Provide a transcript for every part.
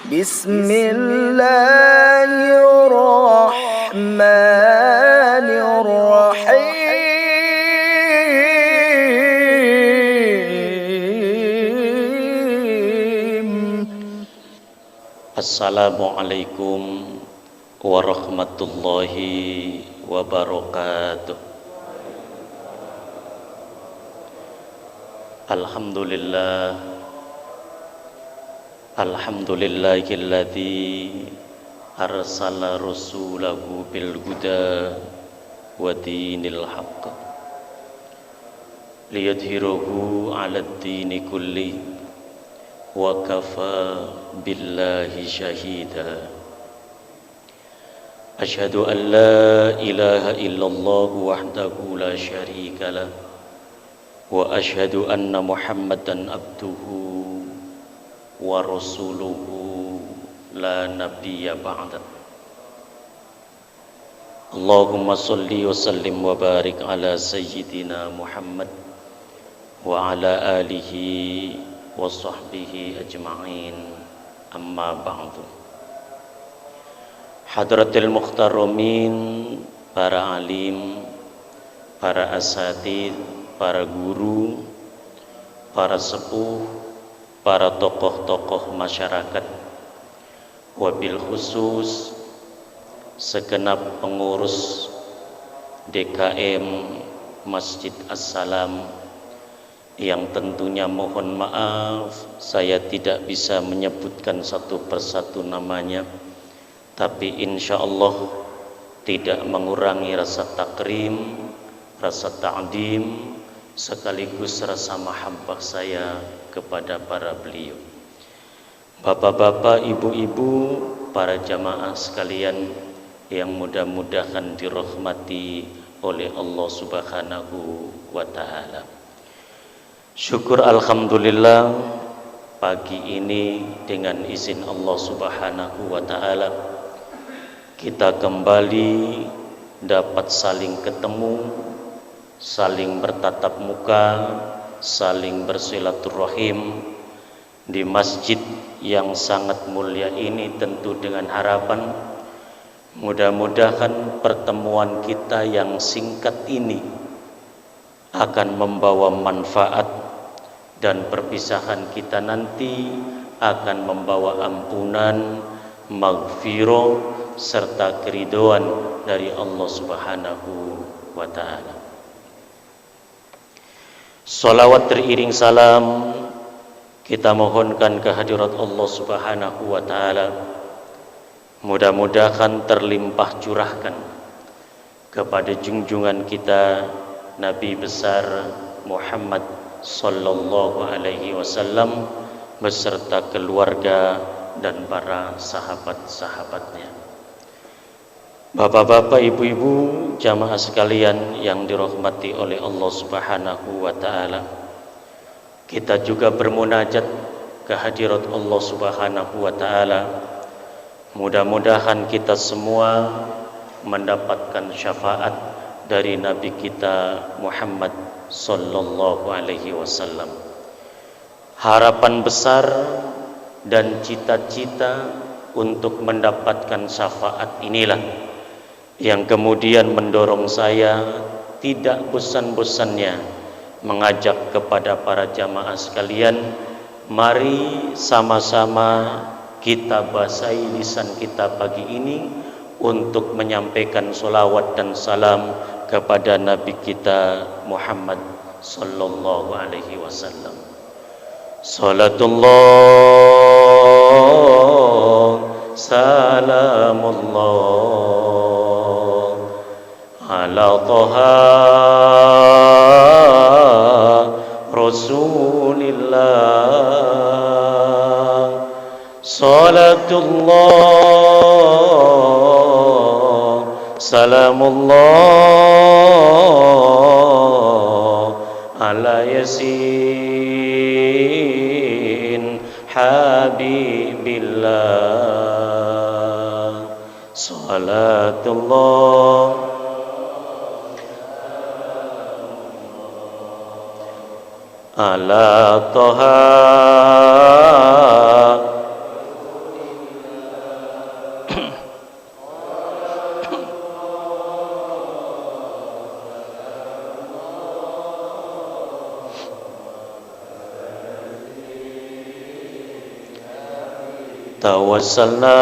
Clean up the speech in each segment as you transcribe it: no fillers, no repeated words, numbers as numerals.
Bismillahirrahmanirrahim. Assalamualaikum warahmatullahi wabarakatuh. Alhamdulillahilladzi arsala rasulahu bil huda wa dinil haqq liyudhhirahu 'alad dini kulli wa kafa billahi syahida. Asyhadu an la ilaha illallah wahdahu la syarika lah wa asyhadu anna Muhammadan abduhu wa rasuluhu la nabiyya ba'da. Allahumma salli wa sallim wa barik ala sayyidina Muhammad wa ala alihi wa sahbihi ajma'in, amma ba'du. Hadratil muhtaramin, para alim, para asatid, para guru, para sepuh, para tokoh-tokoh masyarakat, wabil khusus segenap pengurus DKM Masjid As-Salam, yang tentunya mohon maaf saya tidak bisa menyebutkan satu persatu namanya, tapi insya Allah tidak mengurangi rasa takrim, rasa ta'zim, sekaligus rasa mahabbah saya kepada para beliau. Bapak-bapak, ibu-ibu, para jamaah sekalian yang mudah-mudahan dirahmati oleh Allah Subhanahu wa ta'ala. Syukur alhamdulillah, pagi ini dengan izin Allah Subhanahu wa ta'ala kita kembali dapat saling ketemu, saling bertatap muka, saling bersilaturahim di masjid yang sangat mulia ini, tentu dengan harapan mudah-mudahan pertemuan kita yang singkat ini akan membawa manfaat dan perpisahan kita nanti akan membawa ampunan, maghfirah serta keridhaan dari Allah Subhanahu wa ta'ala. Salawat teriring salam kita mohonkan kehadirat Allah Subhanahu wa ta'ala, mudah-mudahan terlimpah curahkan kepada junjungan kita Nabi besar Muhammad sallallahu alaihi wasallam beserta keluarga dan para sahabat-sahabatnya. Bapak-bapak, ibu-ibu, jamaah sekalian yang dirahmati oleh Allah Subhanahu wa ta'ala, kita juga bermunajat kehadirat Allah Subhanahu wa ta'ala. Mudah-mudahan kita semua mendapatkan syafaat dari Nabi kita Muhammad sallallahu alaihi wasallam. Harapan besar dan cita-cita untuk mendapatkan syafaat inilah yang kemudian mendorong saya tidak bosan-bosannya mengajak kepada para jamaah sekalian, mari sama-sama kita basahi lisan kita pagi ini untuk menyampaikan solawat dan salam kepada Nabi kita Muhammad sallallahu alaihi wasallam. Salatullah salamullah ala Taha Rasulillah. Salatullah salamullah ala Yasin Habibillah. Salatullah ala Taha tawassalna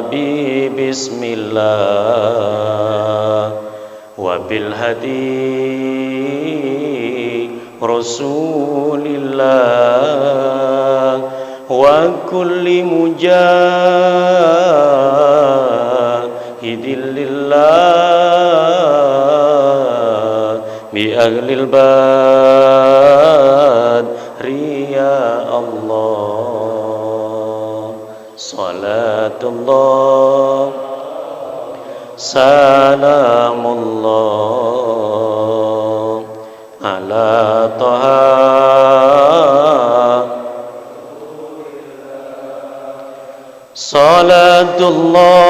bi bismillah wa bil hadi rasulillah wa kulli mujahidin lillah bi ahlil badri ya Allah. Salatullah salamullah ala taha salatullah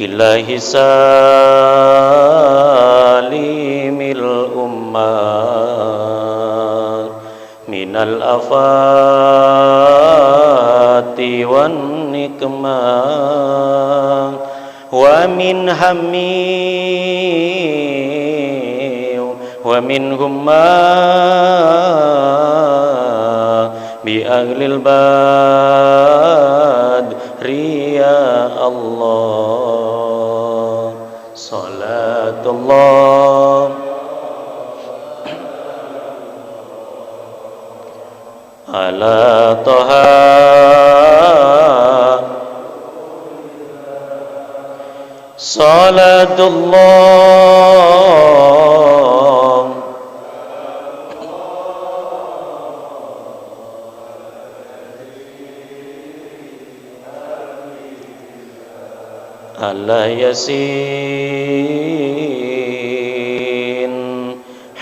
ilahi salimil ummah minal afati wan nikmah wa min hammi wa min humma bi ahlil badri ya Allah. Salatullah ala taha salatullah ala yasin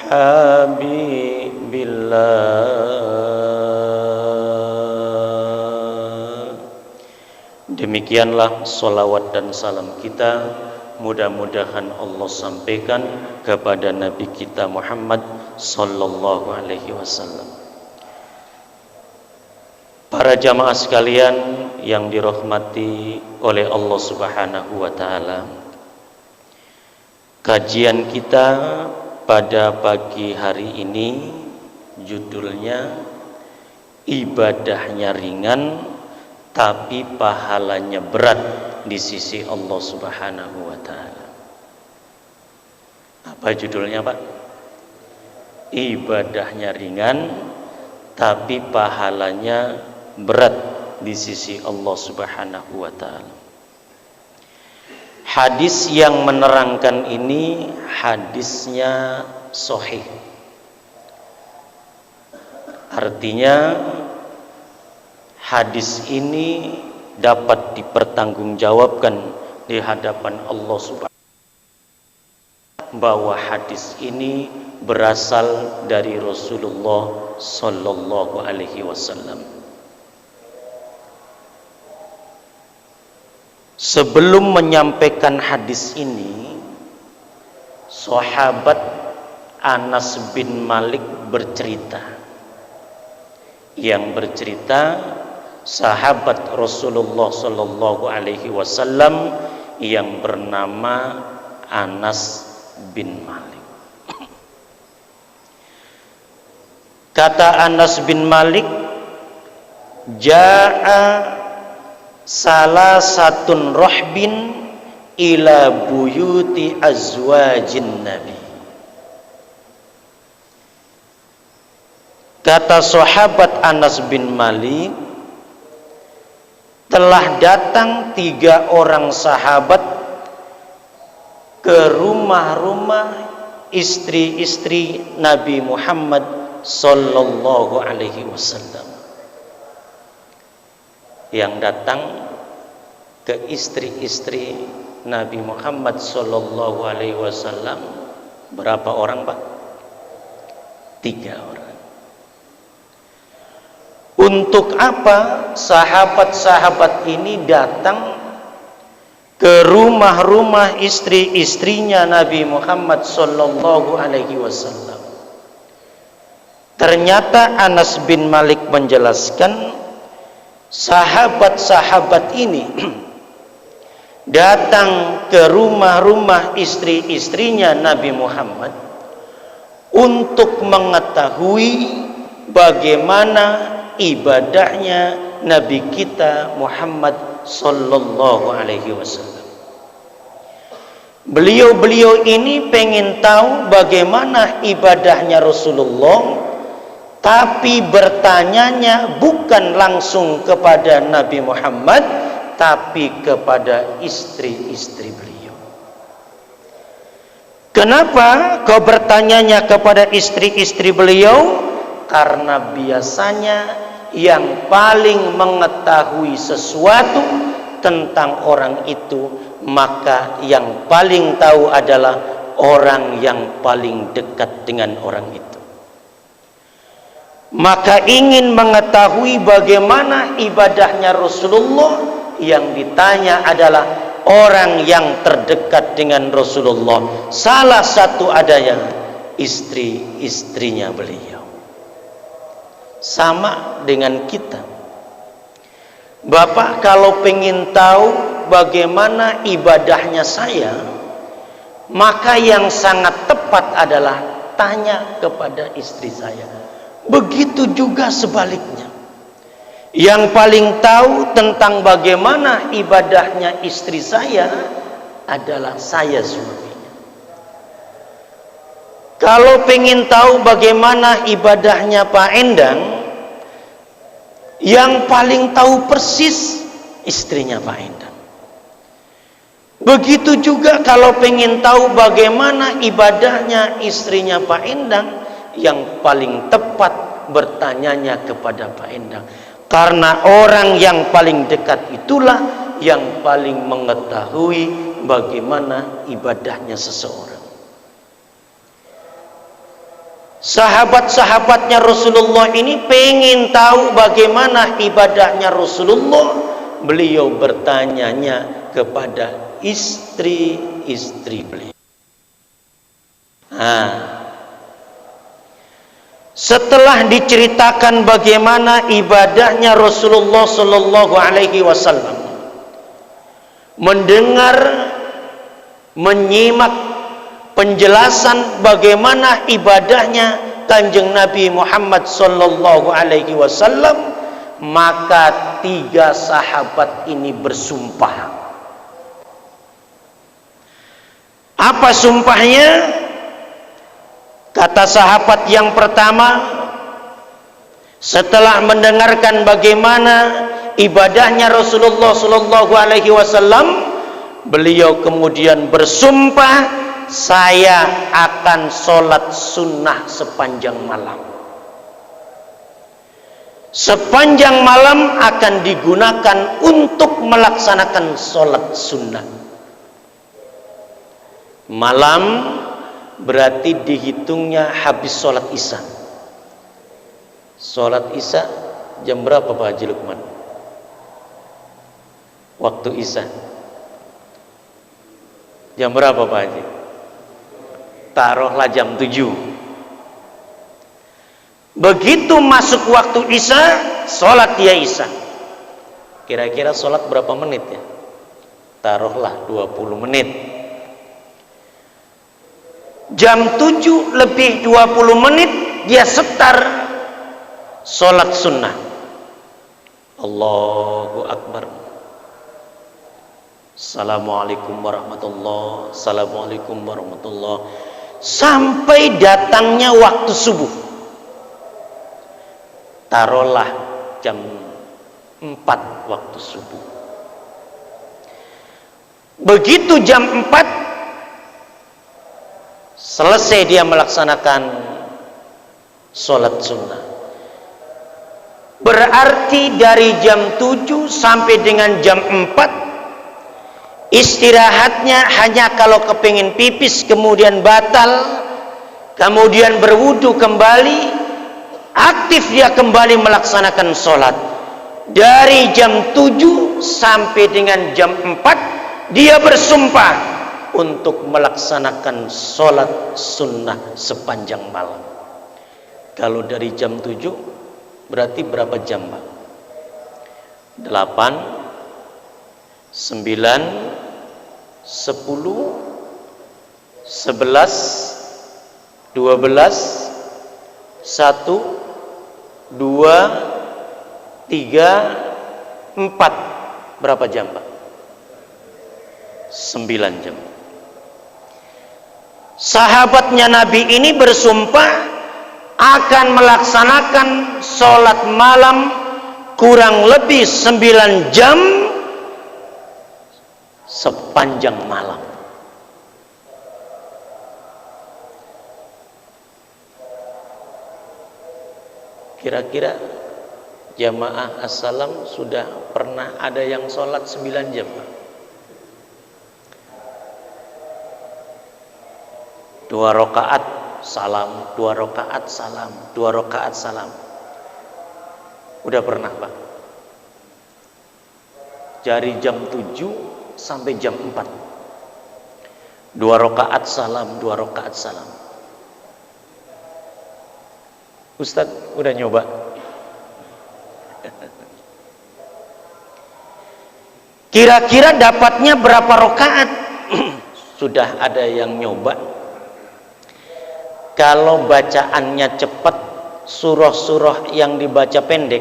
habibillah. Demikianlah salawat dan salam kita, mudah-mudahan Allah sampaikan kepada Nabi kita Muhammad sallallahu alaihi wasallam. Para jamaah sekalian yang dirahmati oleh Allah Subhanahu wa taala. Kajian kita pada pagi hari ini judulnya ibadahnya ringan tapi pahalanya berat di sisi Allah Subhanahu wa taala. Apa judulnya, Pak? Ibadahnya ringan tapi pahalanya berat di sisi Allah Subhanahu wa taala. Hadis yang menerangkan ini hadisnya sahih. Artinya hadis ini dapat dipertanggungjawabkan di hadapan Allah Subhanahu wa taala bahwa hadis ini berasal dari Rasulullah sallallahu alaihi wasallam. Sebelum menyampaikan hadis ini, sahabat Anas bin Malik bercerita. Yang bercerita sahabat Rasulullah sallallahu alaihi wasallam yang bernama Anas bin Malik. Kata Anas bin Malik, ja'a salah satun rohbin ila buyuti azwajin nabi. Kata sahabat Anas bin Malik, telah datang 3 orang sahabat ke rumah-rumah istri-istri Nabi Muhammad sallallahu alaihi wasallam. Yang datang ke istri-istri Nabi Muhammad sallallahu alaihi wasallam berapa orang, Pak? 3 orang. Untuk apa sahabat-sahabat ini datang ke rumah-rumah istri-istrinya Nabi Muhammad sallallahu alaihi wasallam? Ternyata Anas bin Malik menjelaskan, sahabat-sahabat ini datang ke rumah-rumah istri-istrinya Nabi Muhammad untuk mengetahui bagaimana ibadahnya Nabi kita Muhammad sallallahu alaihi wasallam. Beliau-beliau ini pengen tahu bagaimana ibadahnya Rasulullah, tapi bertanyanya bukan langsung kepada Nabi Muhammad, tapi kepada istri-istri beliau. Kenapa kau bertanyanya kepada istri-istri beliau? Karena biasanya yang paling mengetahui sesuatu tentang orang itu, maka yang paling tahu adalah orang yang paling dekat dengan orang itu. Maka ingin mengetahui bagaimana ibadahnya Rasulullah, yang ditanya adalah orang yang terdekat dengan Rasulullah. Salah satu adanya istri-istrinya beliau. Sama dengan kita. Bapak kalau pengen tahu bagaimana ibadahnya saya, maka yang sangat tepat adalah tanya kepada istri saya. Begitu juga sebaliknya. Yang paling tahu tentang bagaimana ibadahnya istri saya adalah saya suaminya. Kalau pengen tahu bagaimana ibadahnya Pak Endang, yang paling tahu persis istrinya Pak Endang. Begitu juga kalau pengen tahu bagaimana ibadahnya istrinya Pak Endang, yang paling tepat bertanyanya kepada Pak Endang. Karena orang yang paling dekat itulah yang paling mengetahui bagaimana ibadahnya seseorang. Sahabat-sahabatnya Rasulullah ini pengen tahu bagaimana ibadahnya Rasulullah. Beliau bertanyanya kepada istri-istri beliau. Setelah diceritakan bagaimana ibadahnya Rasulullah Sallallahu Alaihi Wasallam, mendengar, menyimak penjelasan bagaimana ibadahnya Kanjeng Nabi Muhammad Sallallahu Alaihi Wasallam, maka tiga sahabat ini bersumpah. Apa sumpahnya? Kata sahabat yang pertama, setelah mendengarkan bagaimana ibadahnya Rasulullah Sallallahu Alaihi Wasallam, beliau kemudian bersumpah, saya akan sholat sunnah sepanjang malam. Sepanjang malam akan digunakan untuk melaksanakan sholat sunnah. Malam berarti dihitungnya habis sholat isya. Sholat isya jam berapa Pak Haji Lukman? Waktu isya jam berapa Pak Haji? Taruhlah jam 7. Begitu masuk waktu isya, sholat dia isya. Kira-kira sholat berapa menit ya? Taruhlah 20 menit. Jam 7 lebih 20 menit dia setar sholat sunnah. Allahu Akbar. Assalamualaikum warahmatullahi, assalamualaikum warahmatullahi, sampai datangnya waktu subuh. Taruhlah jam 4 waktu subuh. Begitu jam 4 selesai dia melaksanakan sholat sunnah. Berarti dari jam 7 sampai dengan jam 4 istirahatnya hanya kalau kepingin pipis kemudian batal, kemudian berwudu kembali, aktif dia kembali melaksanakan sholat. Dari jam 7 sampai dengan jam 4 dia bersumpah untuk melaksanakan sholat sunnah sepanjang malam. Kalau dari jam 7 berarti berapa jam Pak? 8, 9, 10, 11, 12, 1, 2, 3, 4. Berapa jam, Pak? 9 jam. Sahabatnya Nabi ini bersumpah akan melaksanakan sholat malam kurang lebih 9 jam sepanjang malam. Kira-kira jamaah as-salam sudah pernah ada yang sholat 9 jam? 2 rakaat salam, 2 rakaat salam, 2 rakaat salam. Udah pernah, Pak? Dari jam 7 sampai jam 4. 2 rakaat salam, 2 rakaat salam. Ustadz udah nyoba? Kira-kira dapatnya berapa rakaat? Sudah ada yang nyoba? Kalau bacaannya cepat, surah-surah yang dibaca pendek,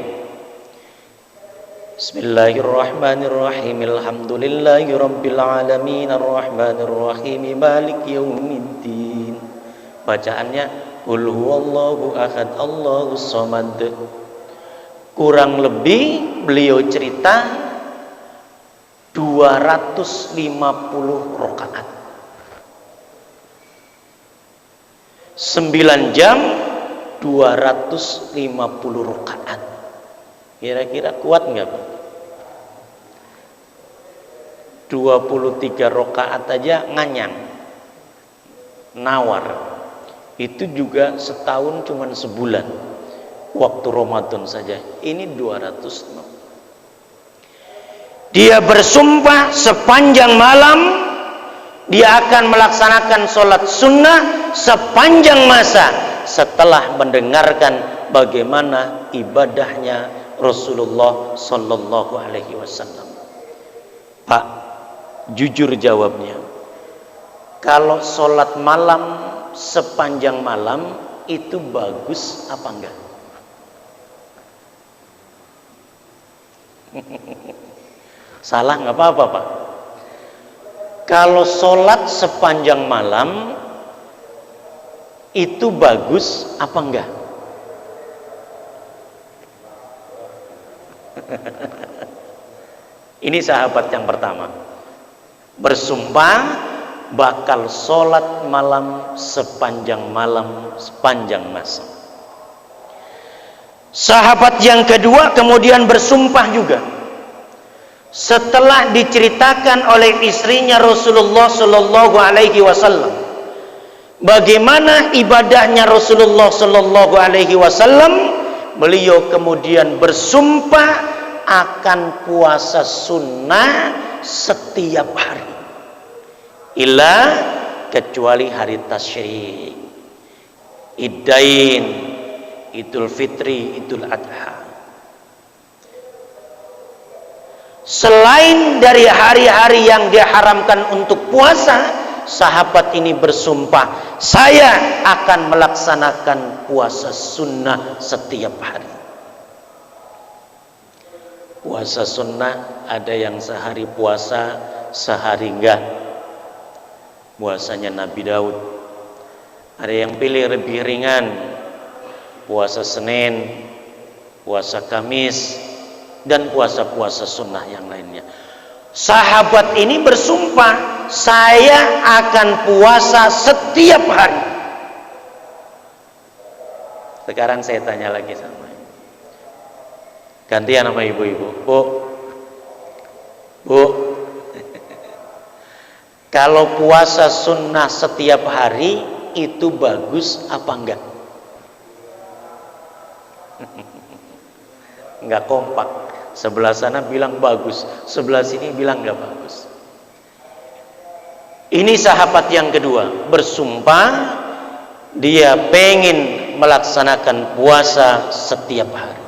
Bismillahirrahmanirrahim, Alhamdulillahirabbil alamin, arrahmanirrahim, maliki yaumiddin. Bacaannya Qul huwallahu ahad, Allahus samad. Kurang lebih beliau cerita 250 rakaat. 9 jam 250 rakaat. Kira-kira kuat nggak, Pak? 23 rakaat aja nganyang, nawar. Itu juga setahun cuman sebulan, waktu Ramadan saja. Ini 200. Dia bersumpah sepanjang malam dia akan melaksanakan sholat sunnah sepanjang masa setelah mendengarkan bagaimana ibadahnya Rasulullah Sallallahu Alaihi Wasallam. Pak, jujur jawabnya, kalau sholat malam sepanjang malam itu bagus apa enggak? Salah nggak apa-apa, Pak. Kalau sholat sepanjang malam itu bagus apa enggak? Ini sahabat yang pertama bersumpah bakal sholat malam sepanjang masa. Sahabat yang kedua kemudian bersumpah juga setelah diceritakan oleh istrinya Rasulullah Sallallahu Alaihi Wasallam bagaimana ibadahnya Rasulullah Sallallahu Alaihi Wasallam, beliau kemudian bersumpah akan puasa sunnah setiap hari, kecuali hari tasyrik, Idain, Idul Fitri, Idul Adha. Selain dari hari-hari yang diharamkan untuk puasa, sahabat ini bersumpah, saya akan melaksanakan puasa sunnah setiap hari. Puasa sunnah ada yang sehari puasa, sehari enggak. Puasanya Nabi Daud. Ada yang pilih lebih ringan, puasa Senin, puasa Kamis, dan puasa-puasa sunnah yang lainnya. Sahabat ini bersumpah, saya akan puasa setiap hari. Sekarang saya tanya lagi sama ibu. Gantian sama ibu-ibu. Bu, kalau puasa sunnah setiap hari itu bagus apa enggak? Enggak kompak. Sebelah sana bilang bagus, sebelah sini bilang enggak bagus. Ini sahabat yang kedua bersumpah dia pengen melaksanakan puasa setiap hari.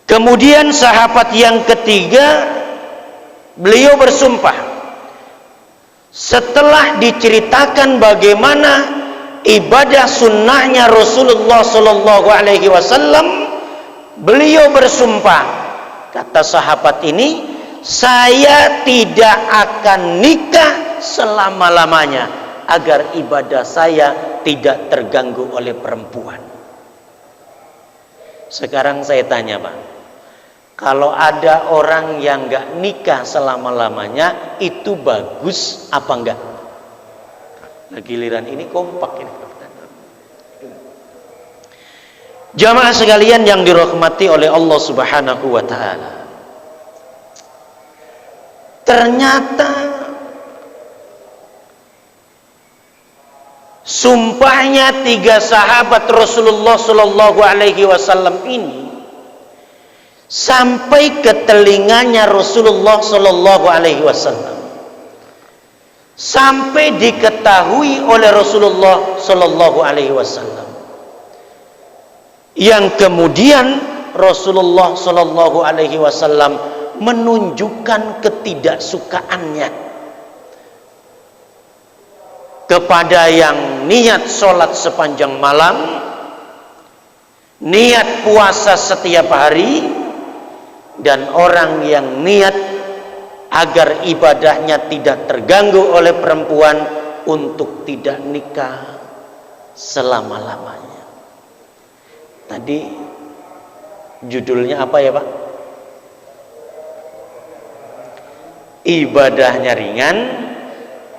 Kemudian sahabat yang ketiga beliau bersumpah setelah diceritakan bagaimana ibadah sunnahnya Rasulullah Sallallahu Alaihi Wasallam. Beliau bersumpah, kata sahabat ini, saya tidak akan nikah selama-lamanya agar ibadah saya tidak terganggu oleh perempuan. Sekarang saya tanya, Pak, kalau ada orang yang nggak nikah selama-lamanya, itu bagus apa enggak? Nah, giliran ini kompak ini. Jamaah sekalian yang dirahmati oleh Allah Subhanahu wa taala. Ternyata sumpahnya 3 sahabat Rasulullah Sallallahu Alaihi Wasallam ini sampai ke telinganya Rasulullah Sallallahu Alaihi Wasallam, sampai diketahui oleh Rasulullah Sallallahu Alaihi Wasallam, yang kemudian Rasulullah Sallallahu Alaihi Wasallam menunjukkan ketidaksukaannya kepada yang niat sholat sepanjang malam, niat puasa setiap hari, dan orang yang niat agar ibadahnya tidak terganggu oleh perempuan untuk tidak nikah selama-lamanya. Tadi judulnya apa ya, Pak? Ibadahnya ringan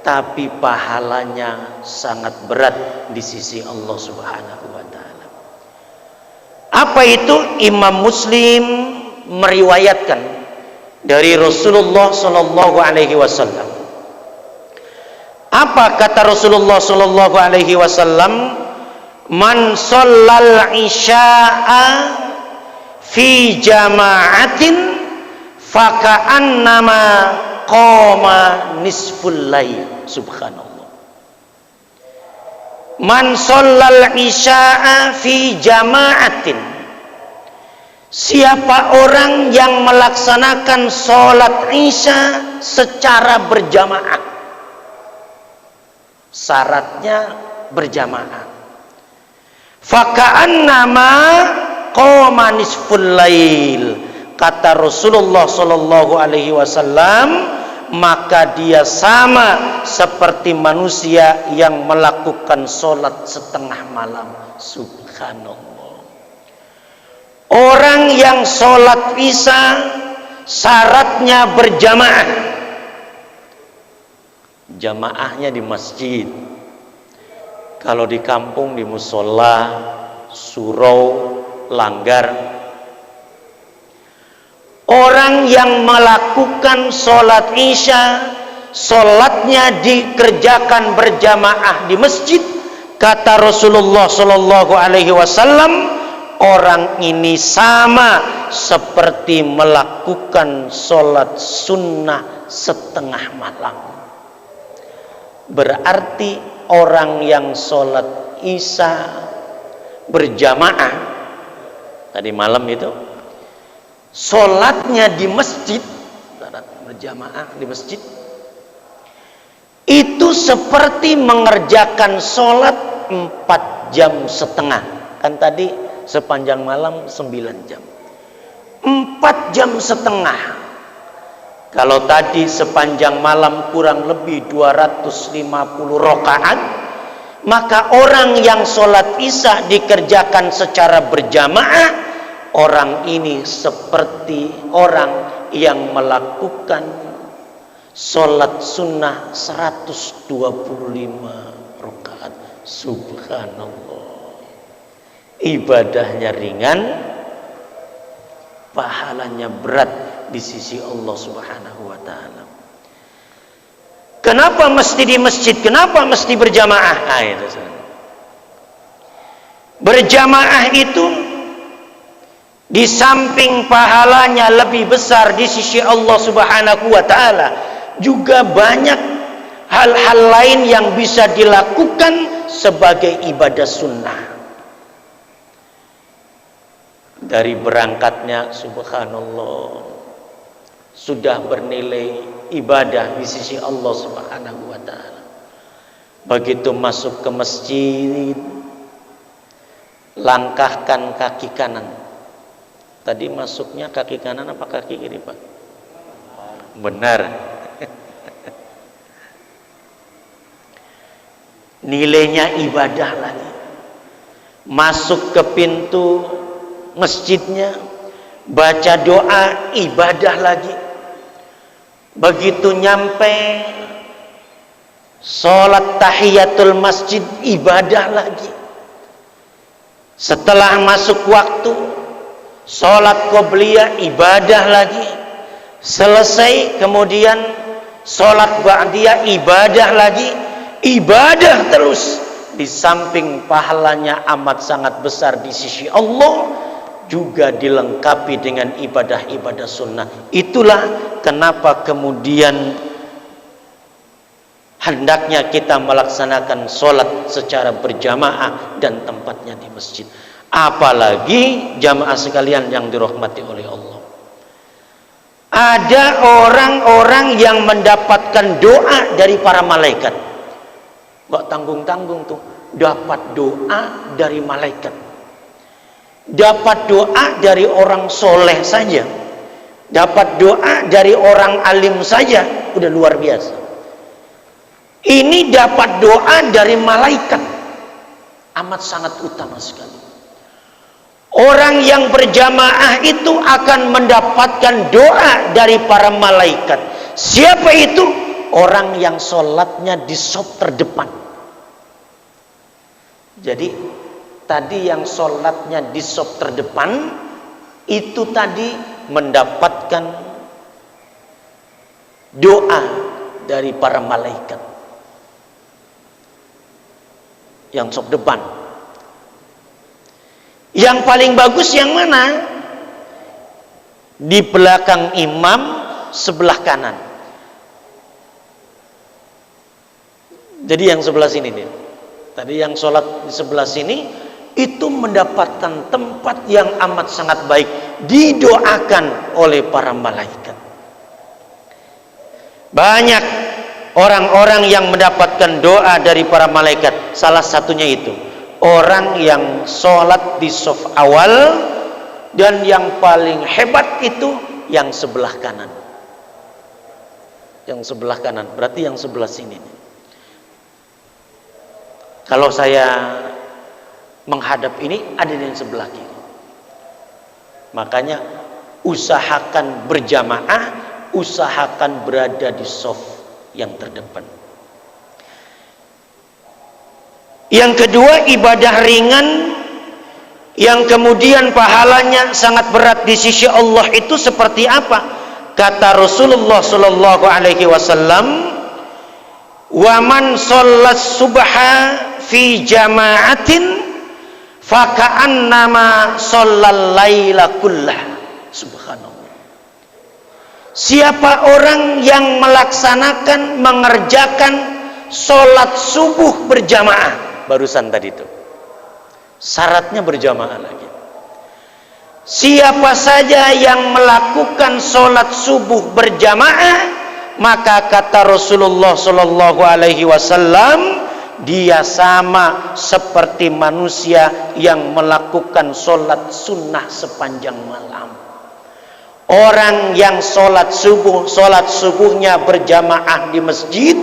tapi pahalanya sangat berat di sisi Allah Subhanahu wa taala. Apa itu? Imam Muslim meriwayatkan dari Rasulullah Sallallahu Alaihi Wasallam. Apa kata Rasulullah Sallallahu Alaihi Wasallam? Man shallal isya'a fi jama'atin faka'annama qama nisful lail. Subhanallah. Man shallal isya'a fi jama'atin, siapa orang yang melaksanakan sholat isya secara berjamaah, syaratnya berjamaah, faka'annama qama nisful lail, kata Rasulullah Sallallahu Alaihi Wasallam, maka dia sama seperti manusia yang melakukan sholat setengah malam. Subhanallah. Orang yang sholat isya syaratnya berjamaah, jamaahnya di masjid. Kalau di kampung di musola, surau, langgar. Orang yang melakukan sholat isya, sholatnya dikerjakan berjamaah di masjid, kata Rasulullah Sallallahu Alaihi Wasallam, orang ini sama seperti melakukan sholat sunnah setengah malam. Berarti orang yang sholat isya berjamaah tadi malam itu, sholatnya di masjid, berjamaah di masjid, itu seperti mengerjakan sholat 4,5 jam. Kan tadi sepanjang malam 9 jam, 4,5 jam. Kalau tadi sepanjang malam kurang lebih 250 rakaat, maka orang yang sholat isya dikerjakan secara berjamaah, orang ini seperti orang yang melakukan sholat sunnah 125 rakaat. Subhanallah. Ibadahnya ringan, pahalanya berat di sisi Allah Subhanahu wa taala. Kenapa mesti di masjid? Kenapa mesti berjamaah? Nah, itu. Berjamaah itu di samping pahalanya lebih besar di sisi Allah Subhanahu wa taala, juga banyak hal-hal lain yang bisa dilakukan sebagai ibadah sunnah. Dari berangkatnya, subhanallah, sudah bernilai ibadah di sisi Allah Subhanahu wa taala. Begitu masuk ke masjid, langkahkan kaki kanan. Tadi masuknya kaki kanan apa kaki kiri, Pak? Benar. Nilainya ibadah lagi. Masuk ke pintu masjidnya, baca doa, ibadah lagi. Begitu nyampe sholat tahiyatul masjid, ibadah lagi. Setelah masuk waktu sholat qobliyah, ibadah lagi. Selesai kemudian sholat ba'diyah, ibadah lagi. Ibadah terus. Di samping pahalanya amat sangat besar di sisi Allah, juga dilengkapi dengan ibadah-ibadah sunnah. Itulah kenapa kemudian hendaknya kita melaksanakan sholat secara berjamaah dan tempatnya di masjid. Apalagi jamaah sekalian yang dirahmati oleh Allah, ada orang-orang yang mendapatkan doa dari para malaikat. Gak tanggung-tanggung tuh, dapat doa dari malaikat, dapat doa dari orang soleh saja, dapat doa dari orang alim saja, udah luar biasa. Ini dapat doa dari malaikat, amat sangat utama sekali. Orang yang berjamaah itu akan mendapatkan doa dari para malaikat. Siapa itu? Orang yang sholatnya di saf terdepan. Jadi tadi yang sholatnya di saf terdepan itu tadi mendapatkan doa dari para malaikat. Yang saf depan. Yang paling bagus yang mana? Di belakang imam sebelah kanan. Jadi yang sebelah sini nih. Tadi yang sholat di sebelah sini itu mendapatkan tempat yang amat sangat baik, didoakan oleh para malaikat. Banyak orang-orang yang mendapatkan doa dari para malaikat. Salah satunya itu orang yang sholat di shaf awal, dan yang paling hebat itu yang sebelah kanan. Yang sebelah kanan berarti yang sebelah sini nih. Kalau saya menghadap ini, ada di sebelah kiri. Makanya usahakan berjamaah, usahakan berada di shaf yang terdepan. Yang kedua, ibadah ringan yang kemudian pahalanya sangat berat di sisi Allah itu seperti apa? Kata Rasulullah sallallahu alaihi wasallam, "Wa man shallas subha fi jama'atin faka'annama shallal laila kullah." Subhanallah. Siapa orang yang melaksanakan, mengerjakan sholat subuh berjamaah, barusan tadi itu syaratnya berjamaah lagi. Siapa saja yang melakukan sholat subuh berjamaah, maka kata Rasulullah sallallahu alaihi wasallam, dia sama seperti manusia yang melakukan sholat sunnah sepanjang malam. Orang yang sholat subuhnya berjamaah di masjid,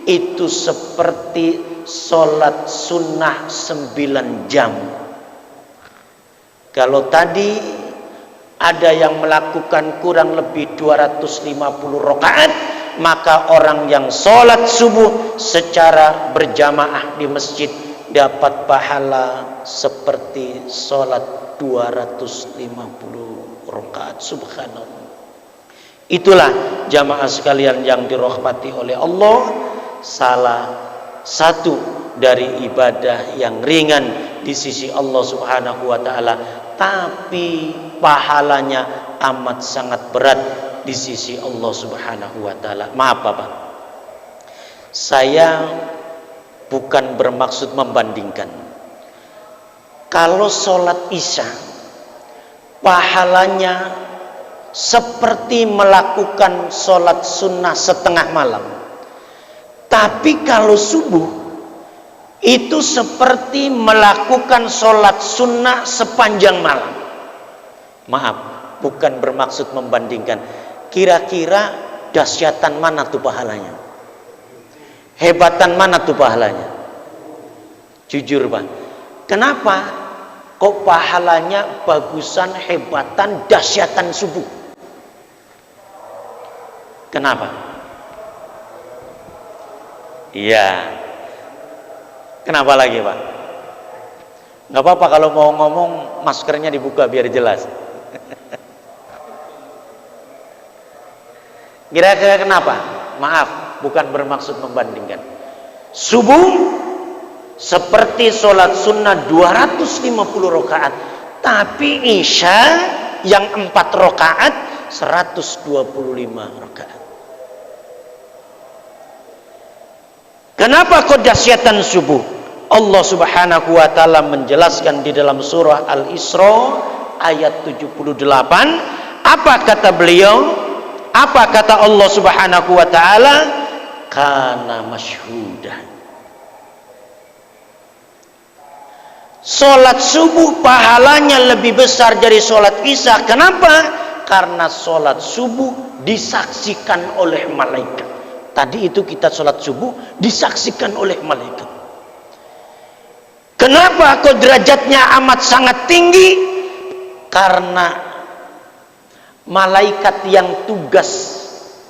itu seperti sholat sunnah 9 jam. Kalau tadi ada yang melakukan kurang lebih 250 rakaat, maka orang yang sholat subuh secara berjamaah di masjid dapat pahala seperti sholat 250 rakaat. Subhanallah. Itulah jamaah sekalian yang dirahmati oleh Allah, salah satu dari ibadah yang ringan di sisi Allah Subhanahu wa taala, tapi pahalanya amat sangat berat di sisi Allah Subhanahu wa taala. Maaf Bapak, saya bukan bermaksud membandingkan. Kalau sholat isya pahalanya seperti melakukan sholat sunnah setengah malam. Tapi kalau subuh itu seperti melakukan sholat sunnah sepanjang malam. Maaf, bukan bermaksud membandingkan. Kira-kira dahsyatan mana tuh pahalanya? Hebatan mana tuh pahalanya? Jujur Pak, kenapa kok pahalanya bagusan, hebatan, dahsyatan subuh? Kenapa? Iya. Kenapa lagi Pak? Nggak apa-apa kalau mau ngomong maskernya dibuka biar jelas. Kira-kira kenapa? Maaf, bukan bermaksud membandingkan. Subuh seperti sholat sunnah 250 rakaat, tapi isya yang 4 rakaat 125 rakaat. Kenapa kok dahsyatan subuh? Allah Subhanahu wa taala menjelaskan di dalam surah Al-Isra ayat 78. Apa kata beliau? Apa kata Allah Subhanahu wa taala? Kana masyhudah. Salat subuh pahalanya lebih besar dari salat isya. Kenapa? Karena salat subuh disaksikan oleh malaikat. Tadi itu kita salat subuh disaksikan oleh malaikat. Kenapa kok derajatnya amat sangat tinggi? Karena malaikat yang tugas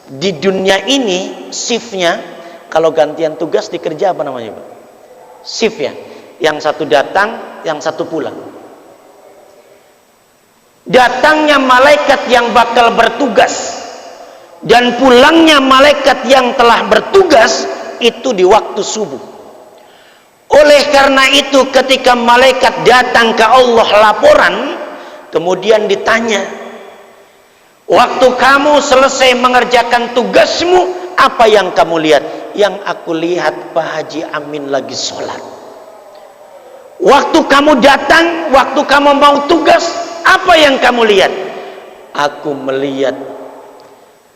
di dunia ini shiftnya, kalau gantian tugas dikerja apa namanya Pak? Shift ya. Yang satu datang, yang satu pulang. Datangnya malaikat yang bakal bertugas dan pulangnya malaikat yang telah bertugas itu di waktu subuh. Oleh karena itu ketika malaikat datang ke Allah laporan, kemudian ditanya, waktu kamu selesai mengerjakan tugasmu, apa yang kamu lihat? Yang aku lihat Pak Haji Amin lagi sholat. Waktu kamu datang, waktu kamu mau tugas, apa yang kamu lihat? Aku melihat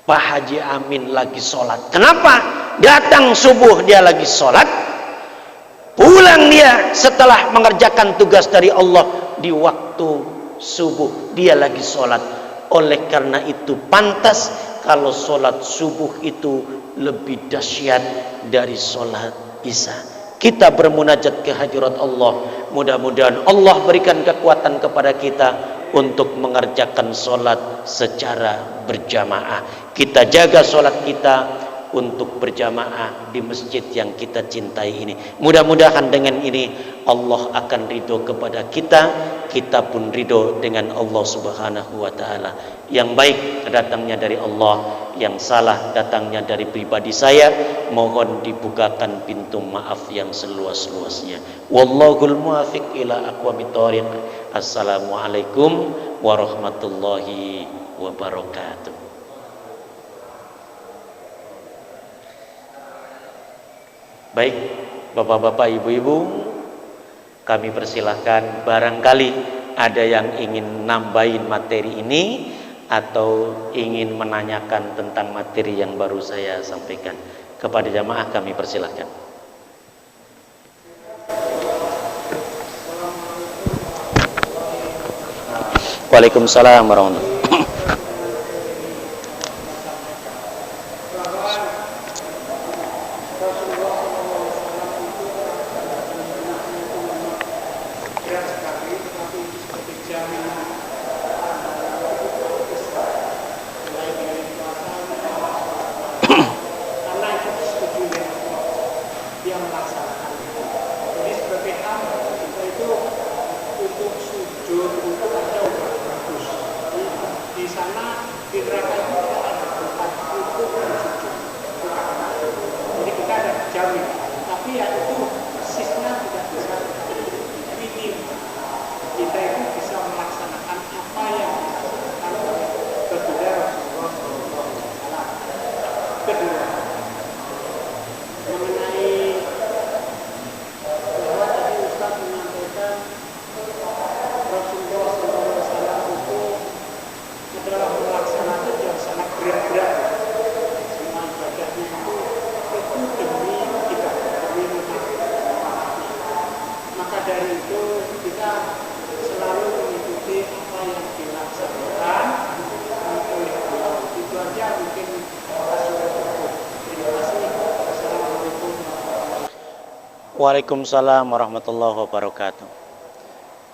Pak Haji Amin lagi sholat. Kenapa? Datang subuh dia lagi sholat, pulang dia setelah mengerjakan tugas dari Allah di waktu subuh dia lagi sholat. Oleh karena itu pantas kalau sholat subuh itu lebih dahsyat dari sholat isya. Kita bermunajat ke hadirat Allah. Mudah-mudahan Allah berikan kekuatan kepada kita untuk mengerjakan sholat secara berjamaah. Kita jaga sholat kita untuk berjamaah di masjid yang kita cintai ini. Mudah-mudahan dengan ini Allah akan ridho kepada kita, kita pun ridho dengan Allah Subhanahu wa taala. Yang baik datangnya dari Allah, yang salah datangnya dari pribadi saya. Mohon dibukakan pintu maaf yang seluas-luasnya. Wallahul muwaffiq ila aqwamit thoriq. Assalamualaikum warahmatullahi wabarakatuh. Baik, bapak-bapak, ibu-ibu, kami persilahkan barangkali ada yang ingin nambahin materi ini atau ingin menanyakan tentang materi yang baru saya sampaikan. Kepada jamaah kami persilahkan. Waalaikumsalam warahmatullahi wabarakatuh. Jami Waalaikumsalam warahmatullahi wabarakatuh.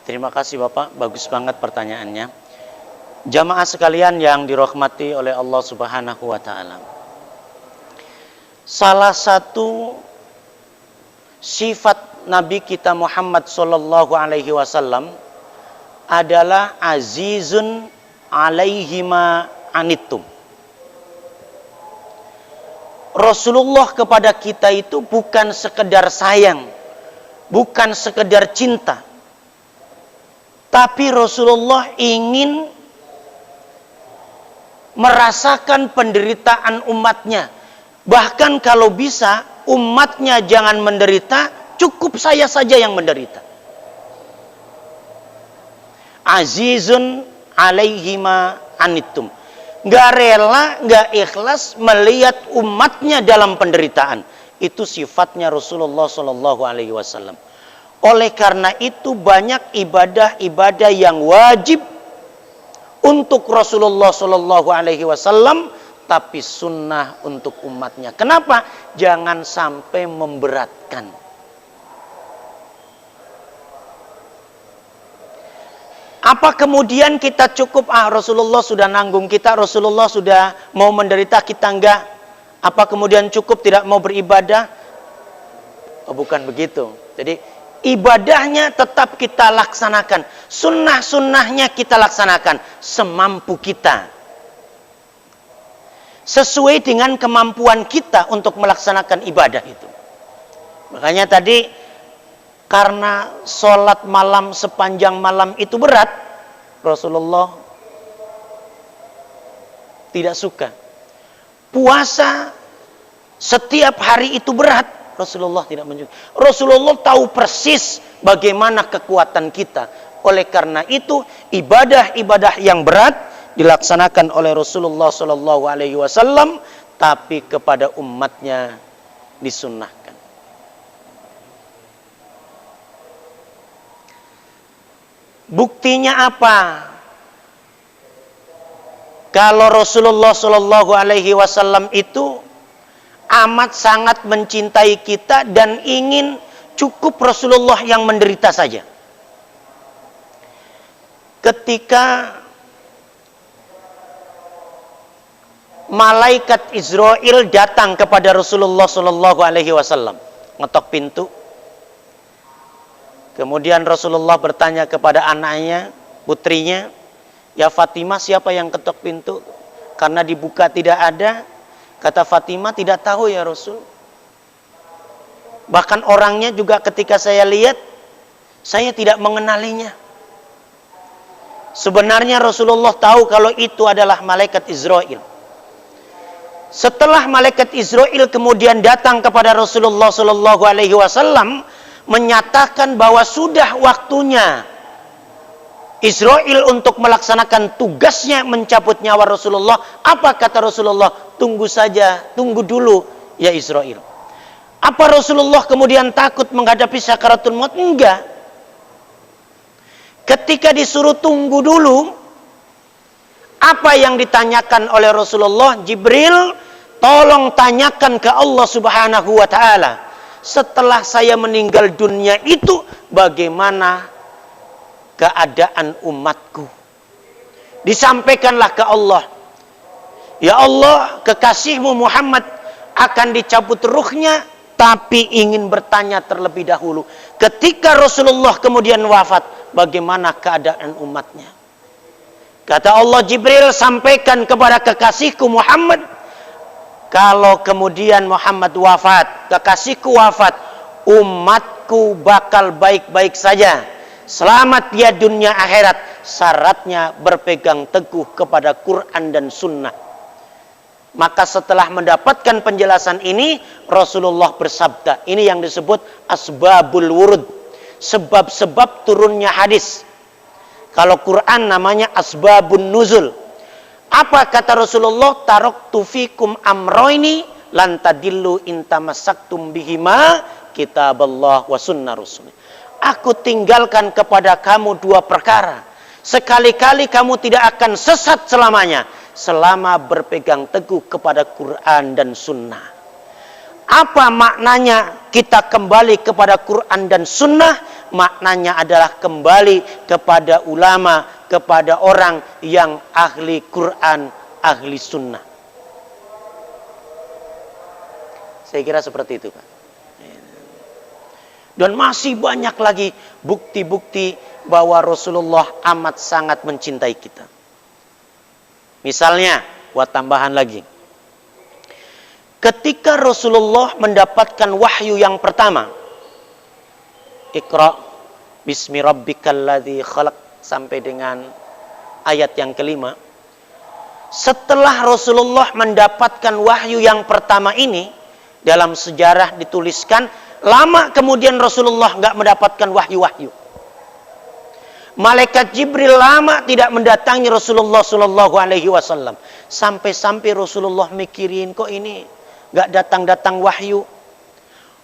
Terima kasih Bapak, bagus banget pertanyaannya. Jamaah sekalian yang dirahmati oleh Allah Subhanahu wa taala. Salah satu sifat Nabi kita Muhammad sallallahu alaihi wasallam adalah azizun alaihima anittum. Rasulullah kepada kita itu bukan sekedar sayang, bukan sekedar cinta, tapi Rasulullah ingin merasakan penderitaan umatnya. Bahkan kalau bisa umatnya jangan menderita, cukup saya saja yang menderita. Azizun alaihima anittum. Gak rela, gak ikhlas melihat umatnya dalam penderitaan. Itu sifatnya Rasulullah Sallallahu Alaihi Wasallam. Oleh karena itu banyak ibadah-ibadah yang wajib untuk Rasulullah Sallallahu Alaihi Wasallam, tapi sunnah untuk umatnya. Kenapa? Jangan sampai memberatkan. Apa kemudian kita cukup, Rasulullah sudah nanggung kita, Rasulullah sudah mau menderita, kita enggak? Apa kemudian cukup tidak mau beribadah? Oh, bukan begitu. Jadi ibadahnya tetap kita laksanakan. Sunnah-sunnahnya kita laksanakan semampu kita. Sesuai dengan kemampuan kita untuk melaksanakan ibadah itu. Makanya tadi karena sholat malam sepanjang malam itu berat, Rasulullah tidak suka. Puasa setiap hari itu berat, Rasulullah tidak menyukai. Rasulullah tahu persis bagaimana kekuatan kita. Oleh karena itu, ibadah-ibadah yang berat dilaksanakan oleh Rasulullah Sallallahu Alaihi Wasallam, tapi kepada umatnya disunnahkan. Buktinya apa? Kalau Rasulullah Shallallahu Alaihi Wasallam itu amat sangat mencintai kita dan ingin cukup Rasulullah yang menderita saja. Ketika malaikat Israel datang kepada Rasulullah Shallallahu Alaihi Wasallam, ngetok pintu. Kemudian Rasulullah bertanya kepada anaknya, putrinya, ya Fatimah, siapa yang ketok pintu? Karena dibuka tidak ada. Kata Fatimah, tidak tahu ya Rasul. Bahkan orangnya juga ketika saya lihat, saya tidak mengenalinya. Sebenarnya Rasulullah tahu kalau itu adalah malaikat Israel. Setelah malaikat Israel kemudian datang kepada Rasulullah Sallallahu Alaihi Wasallam, menyatakan bahwa sudah waktunya Israel untuk melaksanakan tugasnya mencabut nyawa Rasulullah. Apa kata Rasulullah? Tunggu saja, tunggu dulu ya Israel. Apa Rasulullah kemudian takut menghadapi sakaratul maut? Enggak. Ketika disuruh tunggu dulu, apa yang ditanyakan oleh Rasulullah? Jibril, tolong tanyakan ke Allah Subhanahu wa taala, setelah saya meninggal dunia itu bagaimana keadaan umatku? Disampaikanlah ke Allah, ya Allah, kekasihmu Muhammad akan dicabut ruhnya, tapi ingin bertanya terlebih dahulu, ketika Rasulullah kemudian wafat, bagaimana keadaan umatnya? Kata Allah, Jibril, sampaikan kepada kekasihku Muhammad, kalau kemudian Muhammad wafat, kekasihku wafat, umatku bakal baik-baik saja. Selamat dia dunia akhirat. Syaratnya berpegang teguh kepada Quran dan Sunnah. Maka setelah mendapatkan penjelasan ini, Rasulullah bersabda, ini yang disebut asbabul wurud, sebab-sebab turunnya hadis. Kalau Quran namanya asbabun nuzul. Apa kata Rasulullah? Taraktu fikum amroini lan tadillu in tamassaktum bihima kitaballah wa sunnah rasul. Aku tinggalkan kepada kamu dua perkara. Sekali-kali kamu tidak akan sesat selamanya, selama berpegang teguh kepada Quran dan Sunnah. Apa maknanya kita kembali kepada Quran dan Sunnah? Maknanya adalah kembali kepada ulama, kepada orang yang ahli Quran, ahli Sunnah. Saya kira seperti itu, Pak. Dan masih banyak lagi bukti-bukti bahwa Rasulullah amat sangat mencintai kita. Misalnya, buat tambahan lagi. Ketika Rasulullah mendapatkan wahyu yang pertama, Iqra bismi rabbikal ladzi khalaq, sampai dengan ayat yang kelima. Setelah Rasulullah mendapatkan wahyu yang pertama ini, dalam sejarah dituliskan, lama kemudian Rasulullah nggak mendapatkan wahyu-wahyu. Malaikat Jibril lama tidak mendatangi Rasulullah Shallallahu Alaihi Wasallam. Sampai-sampai Rasulullah mikirin, kok ini nggak datang-datang wahyu.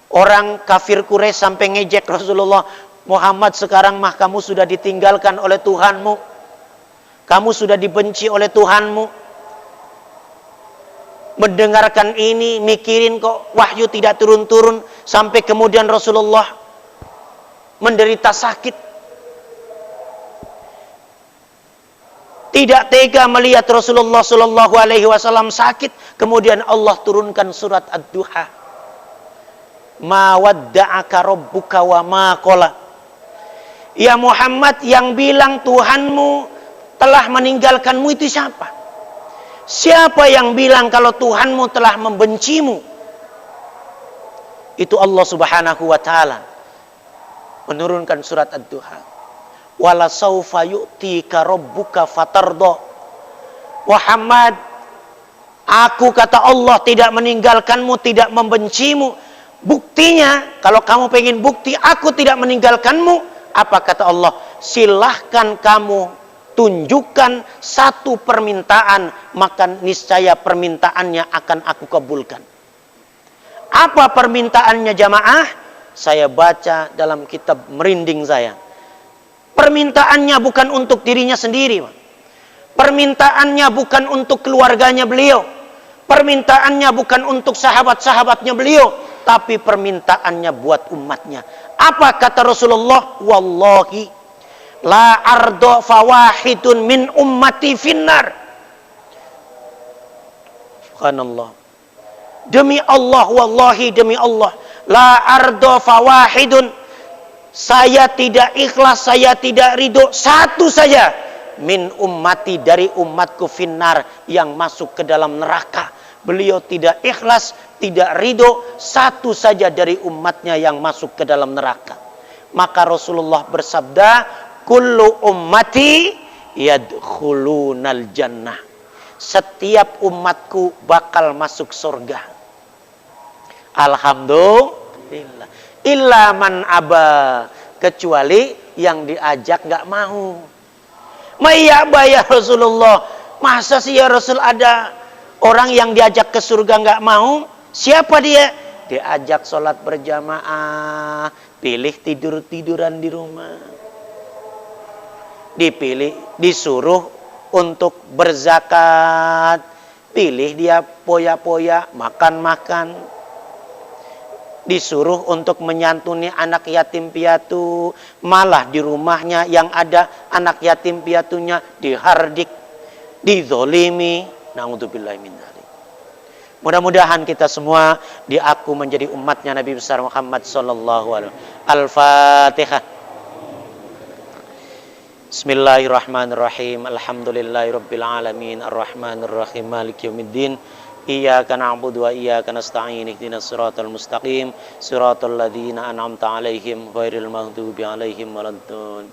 Orang kafir Quraisy sampai ngejek Rasulullah, Muhammad sekarang mah kamu sudah ditinggalkan oleh Tuhanmu. Kamu sudah dibenci oleh Tuhanmu. Mendengarkan ini, mikirin kok wahyu tidak turun-turun. Sampai kemudian Rasulullah menderita sakit. Tidak tega melihat Rasulullah Shallallahu Alaihi Wasallam sakit. Kemudian Allah turunkan surat Ad-Duha. Ma wadda'aka rabbuka wa ma qala. Ya Muhammad, yang bilang Tuhanmu telah meninggalkanmu itu siapa? Siapa yang bilang kalau Tuhanmu telah membencimu? Itu Allah Subhanahu wa taala menurunkan surat Ad-Duha. Wala saufa yu'tika rabbuka fatardha. Muhammad, aku kata Allah tidak meninggalkanmu, tidak membencimu. Buktinya, kalau kamu pengen bukti aku tidak meninggalkanmu, apa kata Allah? Silahkan kamu tunjukkan satu permintaan, maka niscaya permintaannya akan aku kabulkan. Apa permintaannya jamaah? Saya baca dalam kitab merinding saya. Permintaannya bukan untuk dirinya sendiri. Permintaannya bukan untuk keluarganya beliau. Permintaannya bukan untuk sahabat-sahabatnya beliau. Tapi permintaannya buat umatnya. Apa kata Rasulullah? Wallahi la ardo fawahidun min ummati finnar. Subhanallah. Demi Allah, wallahi demi Allah, la ardo fawahidun, saya tidak ikhlas, saya tidak ridho, satu saja min ummati, dari umatku, finnar, yang masuk ke dalam neraka. Beliau tidak ikhlas, tidak ridho, satu saja dari umatnya yang masuk ke dalam neraka. Maka Rasulullah bersabda, kullu ummati yadkhulunal jannah. Setiap umatku bakal masuk surga. Alhamdulillah. Illa man aba, kecuali yang diajak nggak mau. Mayyaba ya Rasulullah. Masa sih ya Rasul ada orang yang diajak ke surga nggak mau? Siapa dia? Diajak sholat berjamaah, pilih tidur-tiduran di rumah. Dipilih, disuruh untuk berzakat, pilih dia poya-poya, makan-makan. Disuruh untuk menyantuni anak yatim piatu, malah di rumahnya yang ada anak yatim piatunya dihardik, dizolimi. Na'udzubillahi min dzalik. Mudah-mudahan kita semua diaku menjadi umatnya Nabi besar Muhammad sallallahu alaihi wasallam. Al-Fatihah. Bismillahirrahmanirrahim. Alhamdulillahirabbil alamin, arrahmanirrahim, maliki yaumiddin. Iyyaka na'budu wa iyyaka nasta'in. Ihdinas siratal mustaqim, siratal ladzina an'amta 'alaihim ghairil maghdubi 'alaihim waladdallin.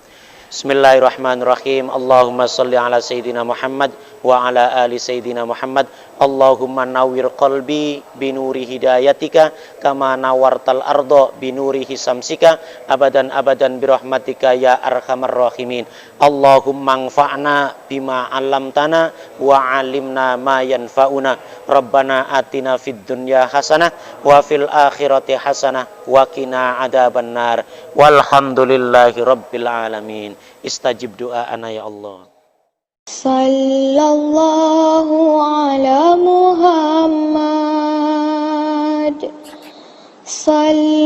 Bismillahirrahmanirrahim. Allahumma shalli ala sayyidina Muhammad wa ala ali sayyidina Muhammad. Allahumma nawwir qalbi binuri hidayatika kama nawartal ardo binuri hisamsika abadan abadan birahmatika ya arhamar rahimin. Allahumma anfa'na bima 'allamtana wa 'allimna ma yanfa'una. Rabbana atina fid dunya hasanah wa fil akhirati hasanah wa qina adzabannar. Walhamdulillahi rabbil alamin. Istajib doa'ana ya Allah. Sallallahu ala Muhammad. صل